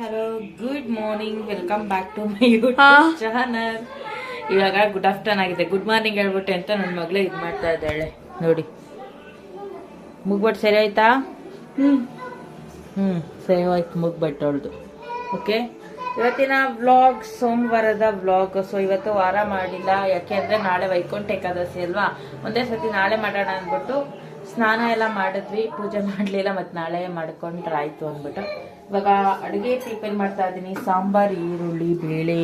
Hello good morning, welcome back to my YouTube channel. ಇವಾಗ good afternoon ಆಗಿದೆ. Good morning ಹೇಳ್ಬಿಟ್ಟೆ ಅಂತ ನನ್ನ ಮಗಳೇ ಇದು ಮಾಡ್ತಾ ಇದ್ದಾಳೆ ನೋಡಿ. ಮುಗ್ಬಟ್ಟು ಸರಿ ಆಯ್ತಾ? ಸರಿ ಆಯ್ತು, ಮುಗ್ಬಟ್ಟು ಅವಳ್ದು. ಓಕೆ, ಇವತ್ತಿನ ವ್ಲಾಗ್ ಸೋಮವಾರದ ವ್ಲಾಗ್. ಸೊ ಇವತ್ತು ವಾರ ಮಾಡಿಲ್ಲ, ಯಾಕೆ ಅಂದರೆ ನಾಳೆ ವೈಕುಂಠ ಏಕಾದಶಿ ಅಲ್ವಾ. ಒಂದೇ ಸತಿ ನಾಳೆ ಮಾಡೋಣ ಅಂದ್ಬಿಟ್ಟು ಸ್ನಾನ ಎಲ್ಲ ಮಾಡಿದ್ವಿ, ಪೂಜೆ ಮಾಡಲಿಲ್ಲ, ಮತ್ತು ನಾಳೆ ಮಾಡ್ಕೊಂಡ್ರೆ ಆಯಿತು ಅಂದ್ಬಿಟ್ಟು ಇವಾಗ ಅಡುಗೆ ಪ್ರಿಪೇರ್ ಮಾಡ್ತಾ ಇದ್ದೀನಿ. ಸಾಂಬಾರ್, ಈರುಳ್ಳಿ, ಬೇಳೆ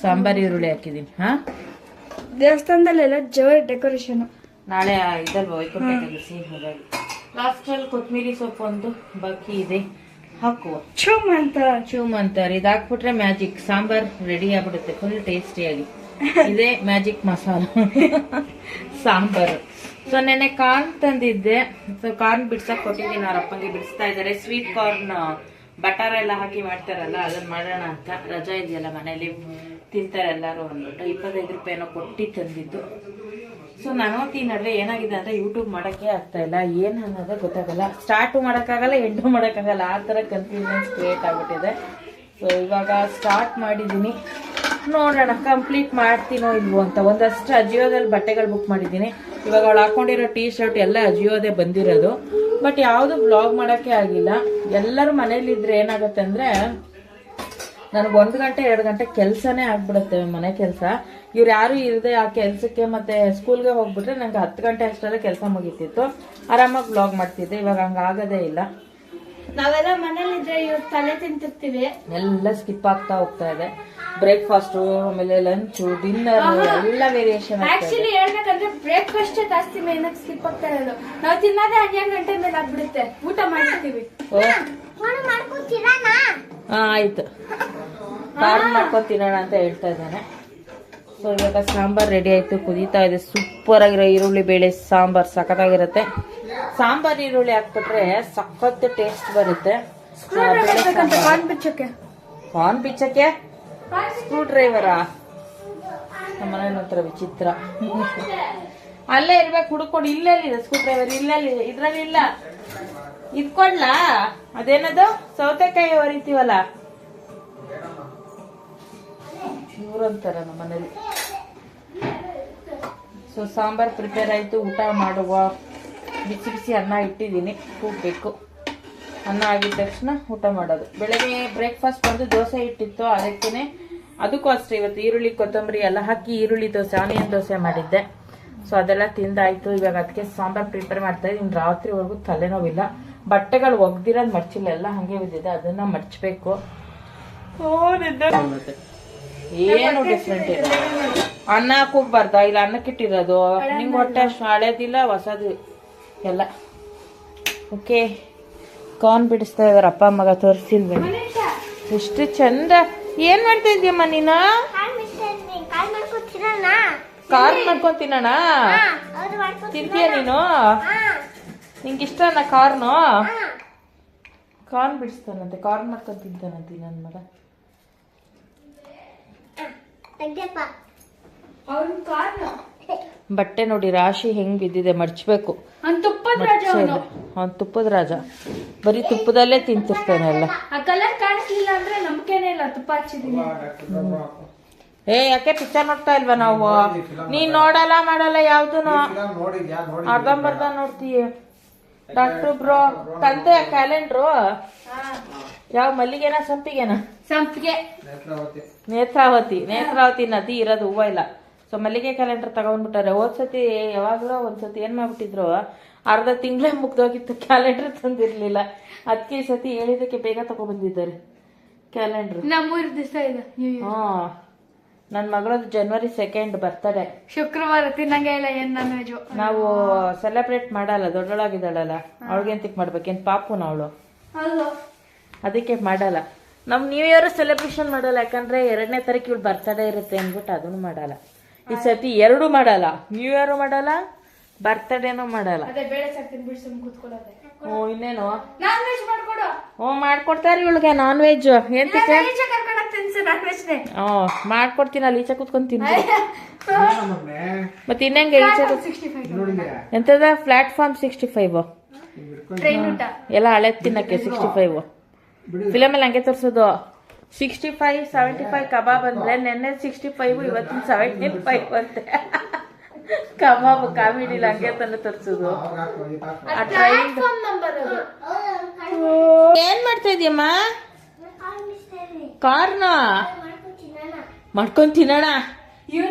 ಸಾಂಬಾರ್ ಈರುಳ್ಳಿ ಹಾಕಿದ್ದೀನಿ. ದೇವಸ್ಥಾನದಲ್ಲೆಲ್ಲ ಜೋರ್ ಡೆಕೋರೇಷನ್. ನಾಳೆ ಇದಲ್ವ ವೈಕುಂಠ ಏಕಾದಶಿ, ಹಾಗಾಗಿ ಲಾಸ್ಟಲ್ಲಿ ಕೊತ್ತಂಬರಿ ಸೊಪ್ಪು ಒಂದು ಬಾಕಿ ಇದೆ, ಹಾಕುವ. ಚೂಮ್ ಅಂತಾರೆ, ಇದು ಹಾಕ್ಬಿಟ್ರೆ ಮ್ಯಾಜಿಕ್ ಸಾಂಬಾರ್ ರೆಡಿ ಆಗ್ಬಿಡುತ್ತೆ, ಫುಲ್ ಟೇಸ್ಟಿಯಾಗಿ. ಇದೇ ಮ್ಯಾಜಿಕ್ ಮಸಾಲ ಸಾಂಬಾರು. ಸೊ ನೆನ್ನೆ ಕಾರ್ನ್ ತಂದಿದ್ದೆ, ಸೊ ಕಾರ್ನ್ ಬಿಡ್ಸಕ್ ಕೊಟ್ಟಿದ್ದೀನಿ, ಅವ್ರ ಅಪ್ಪಂಗೆ ಬಿಡಿಸ್ತಾ ಇದ್ದಾರೆ. ಸ್ವೀಟ್ ಕಾರ್ನ್ ಬಟರ್ ಎಲ್ಲ ಹಾಕಿ ಮಾಡ್ತಾರಲ್ಲ, ಅದನ್ನ ಮಾಡೋಣ ಅಂತ. ರಜಾ ಇದೆಯಲ್ಲ ಮನೇಲಿ, ತಿಂತಾರೆ ಎಲ್ಲರೂ ಅಂದ್ಬಿಟ್ಟು 25 ರೂಪಾಯಿನೋ ಕೊಟ್ಟು ತಂದಿದ್ದು. ಸೊ ನನವತ್ತಿ ನಡುವೆ ಏನಾಗಿದೆ ಅಂದ್ರೆ ಯೂಟ್ಯೂಬ್ ಮಾಡೋಕ್ಕೆ ಆಗ್ತಾ ಇಲ್ಲ, ಏನು ಅನ್ನೋದೇ ಗೊತ್ತಾಗಲ್ಲ. ಸ್ಟಾರ್ಟು ಮಾಡೋಕ್ಕಾಗಲ್ಲ, ಎಂಡು ಮಾಡೋಕ್ಕಾಗಲ್ಲ, ಆ ಥರ ಕನ್ಫ್ಯೂಷನ್ಸ್ ಕ್ರಿಯೇಟ್ ಆಗ್ಬಿಟ್ಟಿದೆ. ಸೊ ಇವಾಗ ಸ್ಟಾರ್ಟ್ ಮಾಡಿದ್ದೀನಿ, ನೋಡೋಣ ಕಂಪ್ಲೀಟ್ ಮಾಡ್ತೀನೋ ಇಲ್ವೋ ಅಂತ. ಒಂದಷ್ಟು ಅಜಿಯೋದಲ್ಲಿ ಬಟ್ಟೆಗಳು ಬುಕ್ ಮಾಡಿದ್ದೀನಿ. ಇವಾಗ ಅವಳು ಹಾಕೊಂಡಿರೋ ಟೀ ಶರ್ಟ್ ಎಲ್ಲ ಅಜಿಯೋದೇ ಬಂದಿರೋದು, ಬಟ್ ಯಾವುದು ಬ್ಲಾಗ್ ಮಾಡೋಕ್ಕೆ ಆಗಿಲ್ಲ. ಎಲ್ಲರೂ ಮನೇಲಿದ್ರೆ ಏನಾಗುತ್ತೆ ಅಂದರೆ ನನಗೆ 1 ಗಂಟೆ 2 ಗಂಟೆ ಕೆಲಸನೇ ಆಗ್ಬಿಡುತ್ತೆ, ಮನೆ ಕೆಲಸ. ಇವ್ರು ಯಾರು ಇರದೆ ಆ ಕೆಲಸಕ್ಕೆ ಮತ್ತೆ ಸ್ಕೂಲ್ಗೆ ಹೋಗ್ಬಿಟ್ರೆ ನಂಗೆ 10 ಗಂಟೆ ಅಷ್ಟರಲ್ಲೇ ಕೆಲಸ ಮುಗೀತಿತ್ತು, ಆರಾಮಾಗಿ ಬ್ಲಾಗ್ ಮಾಡ್ತಿದ್ದೆ. ಇವಾಗ ಹಂಗಾಗೋದೇ ಇಲ್ಲ. ನಾವೆಲ್ಲ ಮನೇಲಿದ್ರೆ ಇವ್ರು ತಲೆ ತಿಂತಿರ್ತೀವಿ, ಎಲ್ಲ ಸ್ಕಿಪ್ ಆಗ್ತಾ ಹೋಗ್ತಾ ಇದೆ. ಬ್ರೇಕ್ಫಾಸ್ಟು, ಆಮೇಲೆ ಲಂಚು, ಡಿನ್ನರ್ ಎಲ್ಲ ವೇರಿಯೇಷನ್. ಆಕ್ಚುಲಿ ಹೇಳ್ಬೇಕಂದ್ರೆ ಬ್ರೇಕ್ಫಾಸ್ಟ್ ಜಾಸ್ತಿ ಮೇನಕ್ ಸ್ಕಿಪ್ ಆಗ್ತಾ ಇರೋದು. ನಾವು ತಿನ್ನೋದೇ 12 ಗಂಟೆ ಮೇಲೆ ಆಗ್ಬಿಡುತ್ತೆ, ಊಟ ಮಾಡ್ತೀವಿ. ಆಯ್ತು, ಕಾರ್ನ್ ಮಾಡ್ಕೊಂಡು ತಿನ್ನೋಣ ಅಂತ ಹೇಳ್ತಾ ಇದ್ದಾನೆ. ಸೊ ಇವಾಗ ಸಾಂಬಾರ್ ರೆಡಿ ಆಯ್ತು, ಕುದೀತಾ ಇದೆ. ಸೂಪರ್ ಆಗಿರೋ ಈರುಳ್ಳಿ ಬೇಳೆ ಸಾಂಬಾರ್ ಸಖತ್ತಾಗಿರುತ್ತೆ. ಸಾಂಬಾರ್ ಈರುಳ್ಳಿ ಹಾಕ್ಬಿಟ್ರೆ ಸಖತ್ ಟೇಸ್ಟ್ ಬರುತ್ತೆ. ಕಾರ್ನ್ ಬಿಚ್ಚಕ್ಕೆ ಸ್ಕ್ರೂ ಡ್ರೈವರಾ? ನಮ್ಮ ಮನೆ ಹತ್ರ ವಿಚಿತ್ರ. ಅಲ್ಲೇ ಇರ್ಬೇಕು, ಹುಡುಕೊಂಡು. ಇಲ್ಲೆಲ್ಲಿದೆ ಸ್ಕ್ರೂ ಡ್ರೈವರ್? ಇಲ್ಲೆಲ್ಲಿದೆ, ಇದ್ರಲ್ಲಿ ಇಲ್ಲ. ಇದ್ಕೊಡ್ಲಾ? ಅದೇನದು ಸೌತೆಕಾಯಿ ಹೊರಿತೀವಲ್ಲ, ಇವ್ರಂತಾರ ನಮ್ಮ ಮನೇಲಿ. ಸೊ ಸಾಂಬಾರ್ ಪ್ರಿಪೇರ್ ಆಯ್ತು, ಊಟ ಮಾಡುವ. ಬಿಸಿ ಬಿಸಿ ಅನ್ನ ಇಟ್ಟಿದ್ದೀನಿ, ಕೂಗಬೇಕು. ಅನ್ನ ಆಗಿದ ತಕ್ಷಣ ಊಟ ಮಾಡೋದು. ಬೆಳಗ್ಗೆ ಬ್ರೇಕ್ಫಾಸ್ಟ್ ಬಂದು ದೋಸೆ ಇಟ್ಟಿತ್ತು, ಅದಕ್ಕೂ ಅಷ್ಟೇ ಇವತ್ತು ಈರುಳ್ಳಿ ಕೊತ್ತಂಬರಿ ಎಲ್ಲ ಹಾಕಿ ಈರುಳ್ಳಿ ದೋಸೆ, ಆನಿಯನ್ ದೋಸೆ ಮಾಡಿದ್ದೆ. ಸೊ ಅದೆಲ್ಲ ತಿಂದಾಯ್ತು. ಇವಾಗ ಅದಕ್ಕೆ ಸಾಂಬಾರ್ ಪ್ರಿಪೇರ್ ಮಾಡ್ತಾ ಇದ್ದೀನಿ. ರಾತ್ರಿವರೆಗೂ ತಲೆನೋವಿಲ್ಲ. ಬಟ್ಟೆಗಳು ಒಗ್ದಿರೋದು ಮಡ್ಚಿಲ್ಲ, ಎಲ್ಲ ಹಂಗೆ ಬಿದ್ದಿದೆ, ಅದನ್ನ ಮಡ್ಚಬೇಕು. ಏನು ಡಿಫ್ರೆಂಟ್ ಇದೆ. ಅನ್ನ ಕೂಗ್ಬಾರ್ದಾ? ಇಲ್ಲ ಅನ್ನಕ್ಕಿಟ್ಟಿರೋದು ನಿಂಗೆ ಹೊಟ್ಟೆ ಅಷ್ಟು ಹಳೇದಿಲ್ಲ, ಹೊಸದು ಎಲ್ಲ. ಓಕೆ, ಕಾರ್ನ್ ಬಿಡಿಸ್ತಾ ಇದಾರೆ ಅಪ್ಪ ಮಗ, ತೋರಿಸಿಲ್ವೇ ಎಷ್ಟು ಚಂದ. ಏನ್ ಮಾಡ್ತಾ ಇದೀಯಮ್ಮ ನೀನು? ಕಾರ್ನ್ ಮಾಡ್ಕೊಂಡ್ ತಿನ್ನೋಣ ತಿಂತೀಯ ನೀನು? ನಿಂಗೆ ಇಷ್ಟನಾ ಕಾರ್ನು? ಕಾರ್ನ್ ಬಿಡಿಸ್ತಾನಂತೆ, ಕಾರ್ನ್ ಮಾಡ್ಕೊಂಡ್ ತಿಂತಾನಂತೆ ನನ್ನ ಮಗ. ಬಟ್ಟೆ ನೋಡಿ ರಾಶಿ ಹೆಂಗ್ ಬಿದ್ದಿದೆ, ಮಡ್ಚ್ಬೇಕು. ಅವ್ನ್ ತುಪ್ಪದ ರಾಜ, ಬರೀ ತುಪ್ಪದಲ್ಲೇ ತಿಂತಿರ್ತಾನೆ ಎಲ್ಲ. ಯಾಕೆ ಪಿಕ್ಚರ್ ನೋಡ್ತಾ ಇಲ್ವಾ ನಾವು? ನೀನ್ ನೋಡಲ್ಲ ಮಾಡಲ್ಲ ಯಾವ್ದೂನು, ಅರ್ಧಂಬರ್ಧ ನೋಡ್ತೀಯ. ಡಾಕ್ಟರ್ ಬ್ರೋ ತಂದೆ ಕ್ಯಾಲೆಂಡ್ರು ಯಾವ ಮಲ್ಲಿಗೆನ ಸಂಪಿಗೆನ? ಸಂಪಿಗೆ. ನೇತ್ರಾವತಿ ನದಿ ಇರೋದು, ಹೂವ ಇಲ್ಲ. ಸೊ ಮಲ್ಲಿಗೆ ಕ್ಯಾಲೆಂಡರ್ ತಗೊಂಡ್ಬಿಟ್ಟಾರೆ. ಹೋದ್ಸತಿ ಯಾವಾಗಲೂ ಒಂದ್ಸತಿ ಏನ್ ಮಾಡ್ಬಿಟ್ಟಿದ್ರು, ಅರ್ಧ ತಿಂಗಳೇ ಮುಗ್ದೋಗಿತ್ತು, ಕ್ಯಾಲೆಂಡರ್ ತಂದಿರ್ಲಿಲ್ಲ. ಅದಕ್ಕೆ ಈ ಸತಿ ಹೇಳಿದಕ್ಕೆ ಬೇಗ ತಗೊಬಂದಿದ್ದಾರೆ ಕ್ಯಾಲೆಂಡರ್. ನಮ್ಮೂರ್ ದಿವಸ ಇದೆ. ನನ್ನ ಮಗಳದ್ದು January 2 ಬರ್ತಡೆ, ಶುಕ್ರವಾರ. ತಿನ್ನಂಗೆ ಇಲ್ಲ ಏನ್ ನಾನ್ ವೆಜ್. ನಾವು ಸೆಲೆಬ್ರೇಟ್ ಮಾಡಲ್ಲ, ದೊಡ್ಡೊಳಗಿದ್ದಾಳಲ್ಲ, ಅವಳಿಗೆಂತಕ್ ಮಾಡ್ಬೇಕೇನ್? ಪಾಪುನ ಅವಳು, ಅದಕ್ಕೆ ಮಾಡಲ್ಲ. ನಮ್ ನ್ಯೂ ಇಯರ್ ಸೆಲೆಬ್ರೇಷನ್ ಮಾಡಲ್ಲ, ಯಾಕಂದ್ರೆ 2ನೇ ತಾರೀಕು ಇವಳು ಬರ್ತಡೇ ಇರುತ್ತೆ ಅಂದ್ಬಿಟ್ಟು ಅದನ್ನು ಮಾಡಲ್ಲ. ಈ ಸತಿ 2 ಮಾಡಲ್ಲ, ನ್ಯೂ ಇಯರ್ ಮಾಡಲ್ಲ, ಬರ್ತಡೇನೂ ಮಾಡಲ್ಲ. ಇನ್ನೇನು ಮಾಡ್ಕೊಡ್ತಾರೆ ಇವಳಿಗೆ ನಾನ್ ವೆಜ್. ಎಂತಕ್ಕೆ ಮಾಡ್ಕೊಡ್ತೀನಿ, ಈಚೆ ಕುತ್ಕೊಂಡ್ ತಿಂತ. ಮತ್ತೆ ಇನ್ನಂಗೆ ಎಂತದ ಪ್ಲಾಟ್ಫಾರ್ಮ್ 65 ಎಲ್ಲ ಹಳೆ ತಿನ್ನಕ್ಕೆ 65 ಫಿಲಮಲ್ಲಿ ಹಂಗೆ ತೋರಿಸೋದು 65 75 ಕಬಾಬ್ ಅಂದ್ರೆ ನೆನ್ನೆ 65 ಇವತ್ತಿನ 75 ಅಂತೆ ಕಬಾಬ್ ಕಾಮಿಡಿಲಿ ಹಂಗೆ ತಾನೆ ತೋರಿಸೋದು. ಏನ್ ಮಾಡ್ತಾ ಇದೀಯಮ್ಮ? ಕಾರ್ನ ಮಾಡ್ಕೊಂಡ್ ತಿನ್ನೋಣ.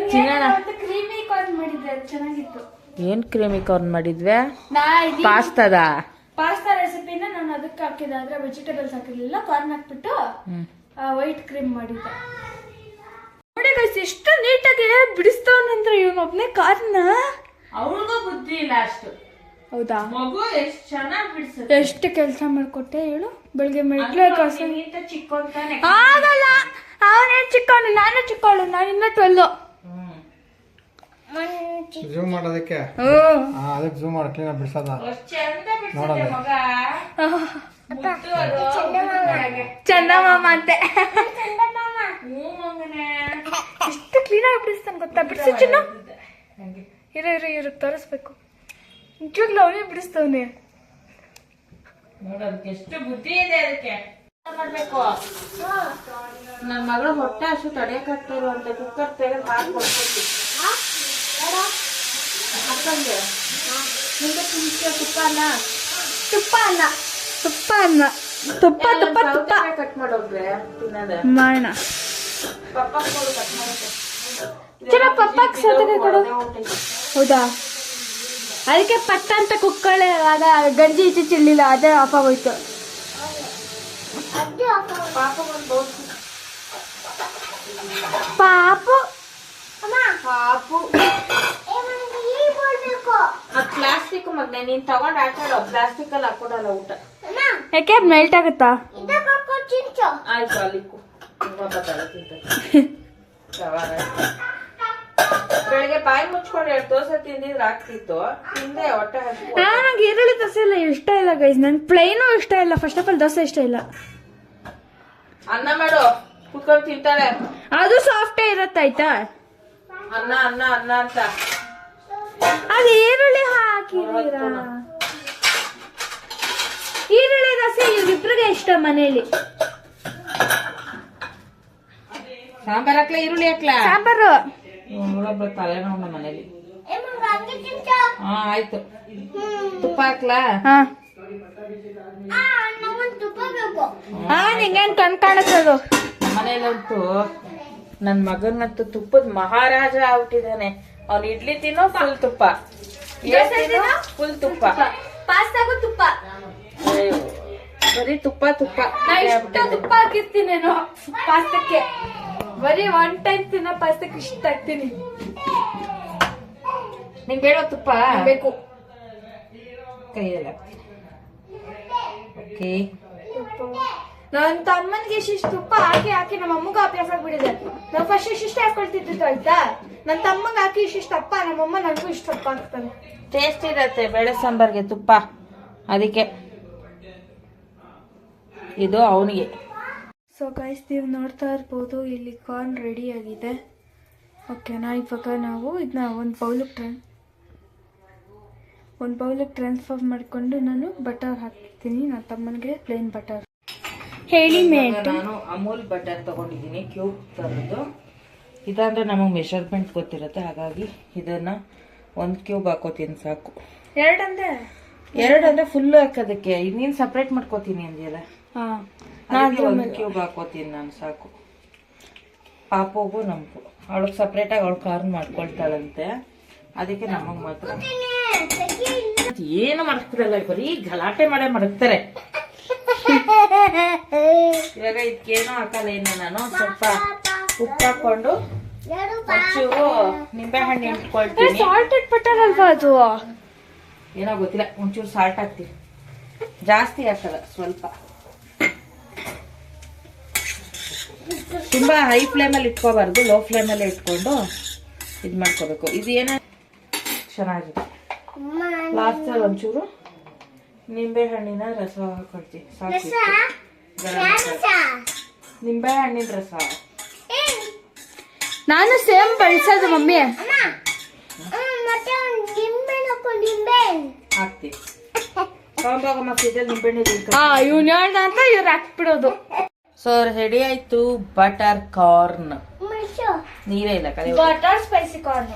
ಕ್ರೀಮಿ ಕಾರ್ನ್ ಮಾಡಿದ್ದೆ, ಚೆನ್ನಾಗಿತ್ತು. ಏನ್ ಕ್ರೀಮಿ ಕಾರ್ನ್ ಮಾಡಿದ್ವೆ? ಪಾಸ್ತಾದ ಪಾಸ್ತಾ ರೆಸಿಪಿನ ನಾನು ಅದಕ್ಕೆ ಹಾಕಿದೆ, ಆದ್ರೆ ವೆಜಿಟೇಬಲ್ಸ್ ಹಾಕಿರ್ಲಿಲ್ಲ. ಕಾರ್ನ್ ಹಾಕ್ಬಿಟ್ಟು ವೈಟ್ ಕ್ರೀಮ್ ಮಾಡಿದ್ದೆ. ನೋಡಿ ಗೈಸ್, ಎಷ್ಟು ನೀಟಾಗಿ ಬಿಡಿಸ್ತವನಂದ್ರೆ ಇವನೊಬ್ನೇ ಕಾರ್ನ. ಅವಳಿಗೂ ಬುದ್ಧಿ ಇಲ್ಲ ಅಷ್ಟು. ಹೌದಾ? ಮಗು ಎಷ್ಟು ಚೆನ್ನಾಗಿ ಬಿಡಿಸುತ್ತೆ. ಎಷ್ಟು ಕೆಲಸ ಮಾಡ್ಕೊಟ್ಟೆ ಹೇಳು. ಬೆಳಿಗ್ಗೆ ಮೆಟ್ಲು ಚಿಕ್ಕೊಂತಾನೆ ಆಗಲ್ಲ. ಅವನೇನ್ ಚಿಕ್ಕವನು, ನಾನೇ ಚಿಕ್ಕವಳು. ನಾನು ಇನ್ನ 12. ಝೂಮ್ ಮಾಡೋದಕ್ಕೆ ಅದಕ್ಕೆ ಝೂಮ್ ಮಾಡಿ ಕ್ಲೀನ್ ಆಗಿ ಬಿಡಿಸೋದ ಚಂದಮಾಮ ಅಂತೆ. ಎಷ್ಟು ಕ್ಲೀನ್ ಆಗಿ ಬಿಡಿಸ್ತಾನೆ ಗೊತ್ತಾ? ಬಿಡಿಸಿ ಚಿನ್ನ. ಇವ್ರಿಗೆ ತೋರಿಸ್ಬೇಕು. ನಿಜವಾಗ್ಲೂ ಅವನೇ ಬಿಡಿಸ್ತವನೆ. ನೋಡೋದಕ್ಕೆ ಎಷ್ಟು ಬುದ್ಧಿ ಇದೆ. ಅದಕ್ಕೆ ಮಾಡ್ಬೇಕು. ನನ್ನ ಮಗಳು ಹೊಟ್ಟೆ ಹಸು ತಡೆಯಕ್ಕಾಗ್ತಾ ಇರುವಂತೆ ಕುಕ್ಕರ್ ತೆಗೆದು ಹಾಕಿ ತುಪ್ಪ ಕಟ್ ಮಾಡೋಗ್ರೆ ತಿನ್ನೋದ ಮಾಡೋಣ. ಪಪ್ಪ ಕೊಡು ಕಟ್ ಮಾಡೋಕೆ. ಪಪ್ಪಕ್ಕೆ ಸೌತೆಗೆ ಕೊಡು. ಹೌದಾ? ಅದಕ್ಕೆ ಪಟ್ಟ ಅಂತ ಕುಕ್ಕಳೆ ಆಗ ಗಂಜಿ ಈಚೆ ಚಿಳ್ಳಿಲ್ಲ, ಅದೇ ಆಫ್ ಆಗೋಯ್ತು. ಪಾಪು ಪಾಪು ಪ್ಲಾಸ್ಟಿಕ್ ಮಗ್ನೆ ನೀನ್ ತಗೊಂಡ್ ಹಾಕಾಡೋ. ಪ್ಲಾಸ್ಟಿಕ್ ಅಲ್ಲಿ ಹಾಕೊಡಲ್ಲ ಊಟ. ಯಾಕೆ ಮೆಲ್ಟ್ ಆಗುತ್ತಾ? ಆಯ್ತು ಅಲ್ಲಿಕ್ಕು. ಬೆಳಿಗ್ಗೆ ಬಾಯಿ ಮುಚ್ಕೊಂಡು 2 ದೋಸೆ ತಿಂದಿದ್ರೆ ಆಗ್ತಿತ್ತು. ತಿಂದೆ ಹೊಟ್ಟೆ ಹಸು. ನನಗೆ ಈರುಳ್ಳಿ ದೋಸೆ ಎಲ್ಲ ಇಷ್ಟ ಇಲ್ಲ ಗೈಸ್. ನನ್ ಪ್ಲೇನು ಇಷ್ಟ ಇಲ್ಲ. ಫಸ್ಟ್ ಆಫ್ ಆಲ್ ದೋಸೆ ಇಷ್ಟ ಇಲ್ಲ. ಅನ್ನ ಮಾಡು, ಕುತ್ಕೊಂಡು ತಿಂತಾಳೆ. ಅದು ಸಾಫ್ಟೇ ಇರತ್ತಾಯ್ತಾ? ಅನ್ನ ಅನ್ನ ಅನ್ನ ಅಂತ ಅದು ಈರುಳ್ಳಿ ಹಾಕಿದೀರಾ? ಈರುಳ್ಳಿ ದೋಸೆ ಇವ್ರಿಬ್ರಿಗೆ ಇಷ್ಟ ಮನೇಲಿ. ಸಾಂಬಾರ್ ಹಾಕ್ಲಾ ಈರುಳ್ಳಿ ಹಾಕ್ಲಾ? ಸಾಂಬಾರು ತಲೆನೋವು ನಮ್ಮ ಮನೇಲಿ. ಹಾ ಆಯ್ತು. ತುಪ್ಪ ಹಾಕ್ಲಾ? ನಿಂಗೇನ್ ಕಣ್ ಕಾಣುತ್ತದು? ನಮ್ಮ ಮನೇಲಂತೂ ನನ್ ಮಗನಂತೂ ತುಪ್ಪದ ಮಹಾರಾಜ ಆಗ್ಬಿಟ್ಟಿದ್ದಾನೆ. ಅವ್ನು ಇಡ್ಲಿ ತಿನ್ನೋ ಫುಲ್ ತುಪ್ಪ, ಫುಲ್ ತುಪ್ಪ, ಪಾಸ್ತಾಗೂ ತುಪ್ಪ, ಬರೀ ತುಪ್ಪ ತುಪ್ಪ. ತುಪ್ಪ ಹಾಕಿರ್ತೀನೇನೋ ಪಾಸ್ತಕ್ಕೆ. ಬರೀ 1 ಟೈಮ್ ತಿನ್ನೋ ಪಾಸ್ತಕ್ಕೆ ಇಷ್ಟ ಆಗ್ತೀನಿ. ನಿಂಗೆ ಬೇಡ ತುಪ್ಪ? ಬೇಕು. ಕೈಯಲ್ಲ. ಓಕೆ. ನನ್ನ ತಮ್ಮನಿಗೆ ಇಷ್ಟಿಷ್ಟು ತುಪ್ಪ ಹಾಕಿ ಹಾಕಿ ನಮ್ಮ ಅಮ್ಮಗೂ ಅಭ್ಯಾಸ ಆಗ್ಬಿಟ್ಟಿದೆ. ನಾವು ಫಸ್ಟ್ ಇಷ್ಟಿಷ್ಟ ಹಾಕೊಳ್ತಿದ್ದು ಆಯ್ತಾ. ನನ್ನ ತಮ್ಮಂಗೆ ಹಾಕಿ ಇಷ್ಟಿಷ್ಟಪ್ಪ, ನಮ್ಮಮ್ಮ ನನಗೂ ಇಷ್ಟಪ್ಪ ಹಾಕ್ತಾನೆ. ಟೇಸ್ಟ್ ಇರತ್ತೆ ಬೇಳೆ ಸಾಂಬಾರ್ಗೆ ತುಪ್ಪ, ಅದಕ್ಕೆ ಇದು ಅವನಿಗೆ. ಸೊ ಗೈಸ್, ನೀವು ನೋಡ್ತಾ ಇರ್ಬೋದು ಇಲ್ಲಿ ಕಾರ್ನ್ ರೆಡಿ ಆಗಿದೆ. ಓಕೆನಾ? ಇವಾಗ ನಾವು ಇದನ್ನ ಒಂದು ಬೌಲಿಗೆ ಟ್ರಾನ್ಸ್ಫರ್ ಮಾಡಿಕೊಂಡು ನಾನು ಬಟರ್ ಹಾಕ್ತೀನಿ. ನನ್ನ ತಮ್ಮನಿಗೆ ಪ್ಲೇನ್ ಬಟರ್. ಹೇಳಿ ಮೇಟ್. ನಾನು ಅಮೂಲ್ ಬಟರ್ ತಗೊಂಡಿದ್ದೀನಿ, ಕ್ಯೂಬ್ ತರದ್ದು. ಇದಂದ್ರೆ ನಮಗೆ ಮೆಷರ್ಮೆಂಟ್ ಗೊತ್ತಿರುತ್ತೆ, ಹಾಗಾಗಿ ಇದನ್ನ 1 ಕ್ಯೂಬ್ ಹಾಕೋತೀನಿ ಸಾಕು. 2 ಅಂದ್ರೆ 2 ಅಂದ್ರೆ ಫುಲ್ ಹಾಕೋದಕ್ಕೆ. ಇನ್ನೇನು ಸಪ್ರೇಟ್ ಮಾಡ್ಕೋತೀನಿ ಅಂದಿಲ್ಲ. ನಾನು 1 ಕ್ಯೂಬ್ ಹಾಕೋತೀನಿ ನಾನು ಸಾಕು. ಪಾಪೋಗು ನಮಗೂ, ಅವಳಿಗೆ ಸಪ್ರೇಟಾಗಿ ಅವಳು ಕಾರ್ನ್ ಮಾಡ್ಕೊಳ್ತಾಳಂತೆ, ಅದಕ್ಕೆ ನಮಗೆ ಮಾತ್ರ ಏನು ಮಾಡ್ತಿರಲ್ಲ, ಬರೀ ಗಲಾಟೆ ಮಾಡೇ ಮಡಗ್ತಾರೆ. ಇವಾಗ ಇದಕ್ಕೇನೋ ಹಾಕಲ್ಲ, ಏನು ನಾನು ಸ್ವಲ್ಪ ಉಪ್ಪು ಹಾಕೊಂಡು ಒಂಚೂರು ನಿಂಬೆ ಹಣ್ಣು ಇಟ್ಕೊಳ್ತೀನಿ. ಸಾಲ್ಟೆಡ್ ಬಟರ್ ಅಲ್ವಾ ಅದು? ಏನೋ ಗೊತ್ತಿಲ್ಲ, ಒಂಚೂರು ಸಾಲ್ಟ್ ಹಾಕ್ತೀನಿ, ಜಾಸ್ತಿ ಹಾಕಲ್ಲ, ಸ್ವಲ್ಪ. ತುಂಬಾ ಹೈ ಫ್ಲೇಮಲ್ಲಿ ಇಟ್ಕೋಬಾರ್ದು, ಲೋ ಫ್ಲೇಮಲ್ಲೇ ಇಟ್ಕೊಂಡು ಇದು ಮಾಡ್ಕೋಬೇಕು. ಇದು ಏನ ಚೆನ್ನಾಗಿದೆ. ಲಾಸ್ಟಲ್ಲಿ ಒಂಚೂರು ನಿಂಬೆ ಹಣ್ಣಿನ ರಸ ಹಾಕೊಳ್ತೀನಿ, ಸಾಕು. ನಿಂಬೆ ಹಣ್ಣಿನ ರಸ ನಾನು ಸೇಮ್ ಬಳಸೋದು ಮಮ್ಮಿ. ಹಾಕ್ತೀನಿ. ತಗೊಂಡೋಗಮ್ಮ ಫ್ರಿಜಲ್ಲಿ ನಿಂಬೆಹಣ್ಣು ಹಾ ಇವ್ನು ಹೇಳ್ದ ಅಂತ ಇವ್ರು ಹಾಕ್ಬಿಡೋದು. ಸೊ ರೆಡಿ ಆಯ್ತು ಬಟರ್ ಕಾರ್ನ್. ನೀರೇ ಇಲ್ಲ ಕಡೆ. Butter spicy corn.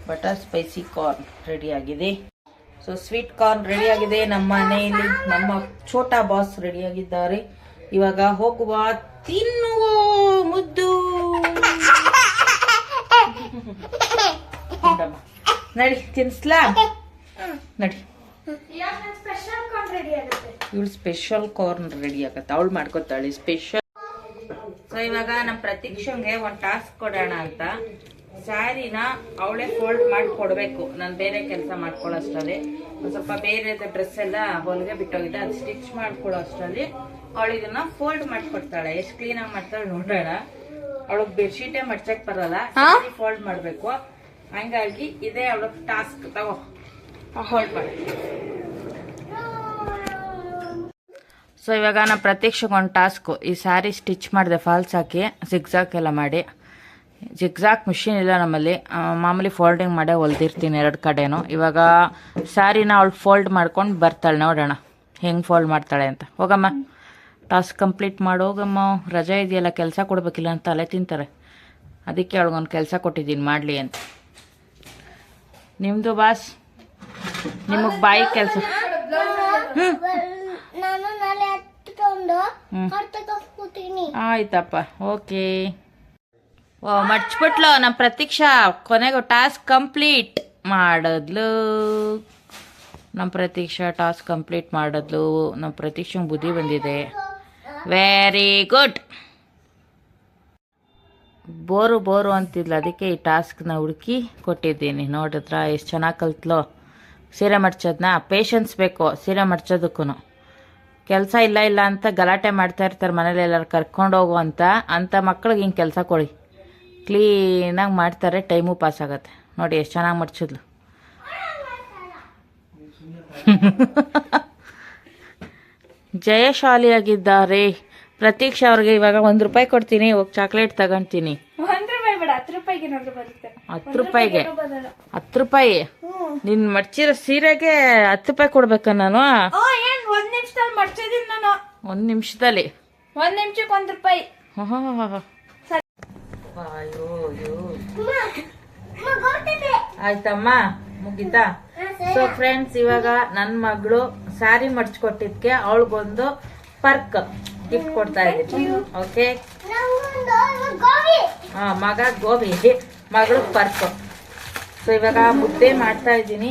Butter spicy corn ready ಆಗಿದೆ. ಸೊ ಸ್ವೀಟ್ ಕಾರ್ನ್ ರೆಡಿ ಆಗಿದೆ. ನಮ್ಮ ಮನೆಯಲ್ಲಿ ನಮ್ಮ ಛೋಟಾ ಬಾಸ್ ರೆಡಿ ಆಗಿದ್ದಾರೆ. ಇವಾಗ ಹೋಗುವ ತಿನ್ನುವ ಮುದ್ದು. ನಡಿ ತಿನ್ಸ್ಲಾ ನಡಿ. ಇವಳು ಸ್ಪೆಷಲ್ ಕಾರ್ನ್ ರೆಡಿ ಆಗತ್ತೆ. ಅವಳು ಮಾಡ್ಕೊತಾಳೆ ಸ್ಪೆಷಲ್. ಸೊ ಇವಾಗ ನಮ್ಮ ಪ್ರತೀಕ್ಷಂಗೆ ಒಂದು ಟಾಸ್ಕ್ ಕೊಡೋಣ ಅಂತ. ಸ್ಯಾರಿನ ಅವಳೇ ಫೋಲ್ಡ್ ಮಾಡಿ ಕೊಡಬೇಕು. ನಾನು ಬೇರೆ ಕೆಲಸ ಮಾಡ್ಕೊಳ್ಳೋಷ್ಟರಲ್ಲಿ ಒಂದು ಸ್ವಲ್ಪ ಬೇರೆ ಡ್ರೆಸ್ ಎಲ್ಲ ಹೊಲಿಗೆ ಬಿಟ್ಟೋಗಿದೆ, ಅದು ಸ್ಟಿಚ್ ಮಾಡ್ಕೊಳ್ಳೋ ಅಷ್ಟರಲ್ಲಿ ಅವಳು ಇದನ್ನ ಫೋಲ್ಡ್ ಮಾಡಿಕೊಡ್ತಾಳೆ. ಎಷ್ಟು ಕ್ಲೀನಾಗಿ ಮಾಡ್ತಾಳೆ ನೋಡೋಣ. ಅವಳಿಗೆ ಬೆಡ್ಶೀಟೇ ಮಡ್ಚಕ್ ಬರಲ್ಲ, ಫೋಲ್ಡ್ ಮಾಡಬೇಕು. ಹಂಗಾಗಿ ಇದೇ ಅವಳಿಗೆ ಟಾಸ್ಕ್. ತಗೋ ಫೋಲ್ಡ್ ಮಾಡಿ. ಸೊ ಇವಾಗ ನಮ್ಮ ಪ್ರತೀಕ್ಷೆಗೆ ಒಂದು ಟಾಸ್ಕು. ಈ ಸ್ಯಾರಿ ಸ್ಟಿಚ್ ಮಾಡಿದೆ ಫಾಲ್ಸ್ ಹಾಕಿ, ಜಿಗ್ಜಾಕ್ ಎಲ್ಲ ಮಾಡಿ. ಜಿಗ್ಜಾಕ್ ಮಿಷಿನ್ ಇಲ್ಲ ನಮ್ಮಲ್ಲಿ, ಮಾಮೂಲಿ ಫೋಲ್ಡಿಂಗ್ ಮಾಡೇ ಹೊಲ್ದಿರ್ತೀನಿ 2 ಕಡೆನೂ. ಇವಾಗ ಸ್ಯಾರಿನ ಅವಳು ಫೋಲ್ಡ್ ಮಾಡ್ಕೊಂಡು ಬರ್ತಾಳೆ. ನೋಡೋಣ ಹೆಂಗೆ ಫೋಲ್ಡ್ ಮಾಡ್ತಾಳೆ ಅಂತ. ಹೋಗಮ್ಮ ಟಾಸ್ಕ್ ಕಂಪ್ಲೀಟ್ ಮಾಡೋಗಮ್ಮ. ರಜೆ ಇದೆಯಲ್ಲ, ಕೆಲಸ ಕೊಡಬೇಕಿಲ್ಲ ಅಂತ ಅಲೆ ತಿಂತಾರೆ. ಅದಕ್ಕೆ ಅವಳಿಗೊಂದು ಕೆಲಸ ಕೊಟ್ಟಿದ್ದೀನಿ ಮಾಡಲಿ ಅಂತ. ನಿಮ್ಮದು ಬಾಸ್, ನಿಮಗೆ ಬಾಯಿ ಕೆಲಸ. ಆಯ್ತಪ್ಪ, ಓಕೆ. ಓ ಮಡ್ಚ್ಬಿಟ್ಲು ನಮ್ಮ ಪ್ರತೀಕ್ಷಾ. ಕೊನೆಗೂ ಟಾಸ್ಕ್ ಕಂಪ್ಲೀಟ್ ಮಾಡಿದ್ಲು ನಮ್ಮ ಪ್ರತೀಕ್ಷಾ. ಟಾಸ್ಕ್ ಕಂಪ್ಲೀಟ್ ಮಾಡಿದ್ಲು. ನಮ್ಮ ಪ್ರತೀಕ್ಷಂಗೆ ಬುದ್ಧಿ ಬಂದಿದೆ. Very good. ಬೋರು ಅಂತಿದ್ಲು, ಅದಕ್ಕೆ ಈ ಟಾಸ್ಕ್ನ ಹುಡುಕಿ ಕೊಟ್ಟಿದ್ದೀನಿ. ನೋಡಿದ್ರ ಎಷ್ಟು ಚೆನ್ನಾಗಿ ಕಲ್ತ್ಲು ಸೀರೆ ಮಡ್ಚೋದನ್ನ. ಪೇಷನ್ಸ್ ಬೇಕು ಸೀರೆ ಮಡ್ಚೋದಕ್ಕೂ. ಕೆಲಸ ಇಲ್ಲ ಅಂತ ಗಲಾಟೆ ಮಾಡ್ತಾ ಇರ್ತಾರೆ ಮನೇಲಿ, ಎಲ್ಲರೂ ಕರ್ಕೊಂಡು ಹೋಗು ಅಂತ ಮಕ್ಳಿಗೆ ಹಿಂಗೆ ಕೆಲಸ ಕೊಡಿ. ಕ್ಲೀನಾಗಿ ಮಾಡ್ತಾರೆ, ಟೈಮು ಪಾಸ್ ಆಗುತ್ತೆ. ನೋಡಿ ಎಷ್ಟು ಚೆನ್ನಾಗಿ ಮಡ್ಚಿದ್ಲು. ಜಯಶಾಲಿಯಾಗಿದ್ದಾರೆ ಪ್ರತೀಕ್ಷಾ ಅವ್ರಿಗೆ. ಇವಾಗ ₹1 ಕೊಡ್ತೀನಿ, ಹೋಗಿ ಚಾಕ್ಲೇಟ್ ತಗೊಂತೀನಿ. ₹10 ನೀನ್ ಮಡ್ಚಿರೋ ಸೀರೆಗೆ ₹10 ಕೊಡ್ಬೇಕ ನಾನು? 1 ನಿಮಿಷದಲ್ಲಿ 1 ನಿಮಿಷಕ್ಕೆ ₹1. ಆಯ್ತಮ್ಮ, ಮುಗಿತಾ? ಸೊ ಫ್ರೆಂಡ್ಸ್, ಇವಾಗ ನನ್ನ ಮಗಳು ಸ್ಯಾರಿ ಮಡ್ಚ್ಕೊಟ್ಟಿದ್ಕೆ ಅವಳಿಗೊಂದು ಪರ್ಕ್ ಗಿಫ್ಟ್ ಕೊಡ್ತಾ ಇದ್ದೀನಿ. ಓಕೆ, ಮಗ ಗೋಬಿ, ಮಗಳು ಪರ್ಕ್. ಸೊ ಇವಾಗ ಮುದ್ದೆ ಮಾಡ್ತಾ ಇದ್ದೀನಿ.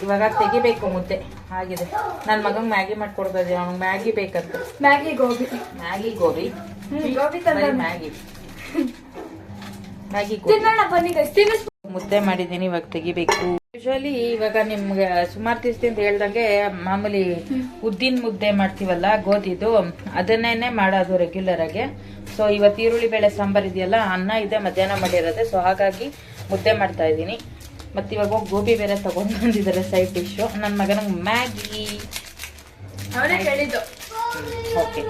ಇವಾಗ ತೆಗಿಬೇಕು ಮುದ್ದೆ ಆಗಿದೆ. ನನ್ನ ಮಗಂಗೆ ಮ್ಯಾಗಿ ಮಾಡ್ಕೊಡ್ತಾ ಇದ್ದೀನಿ. ಅವ್ನಿಗೆ ಮ್ಯಾಗಿ ಬೇಕಂತ. ಮ್ಯಾಗಿ ಗೋಬಿ ಮುದ್ದೆ ಮಾಡಿದ್ದೀನಿ. ಇವಾಗ ತೆಗಿಬೇಕು. ಯೂಶಲಿ ಇವಾಗ ನಿಮ್ಗೆ ಸುಮಾರು ದಿವಸದಿಂದ ಹೇಳ್ದಂಗೆ ಮಾಮೂಲಿ ಉದ್ದಿನ ಮುದ್ದೆ ಮಾಡ್ತೀವಲ್ಲ ಗೋಧಿದು, ಅದನ್ನೇನೆ ಮಾಡೋದು ರೆಗ್ಯುಲರ್ ಆಗಿ. ಸೊ ಇವತ್ತು ಈರುಳ್ಳಿ ಬೇಳೆ ಸಾಂಬಾರ್ ಇದೆಯಲ್ಲ, ಅನ್ನ ಇದೆ ಮಧ್ಯಾಹ್ನ ಮಾಡಿರೋದೆ. ಸೊ ಹಾಗಾಗಿ ಮುದ್ದೆ ಮಾಡ್ತಾ ಇದ್ದೀನಿ. ಮತ್ತೆ ಇವಾಗ ಹೋಗಿ ಗೋಬಿ ಬೇರೆ ತಗೊಂಡು ಬಂದಿದ್ದಾರೆ ಸೈಡ್ ಡಿಶ್. ನನ್ನ ಮಗನಿಗೆ ಮ್ಯಾಗಿ. ಅವರೇ ಹೇಳಿದ್ದು. ಓಕೆ.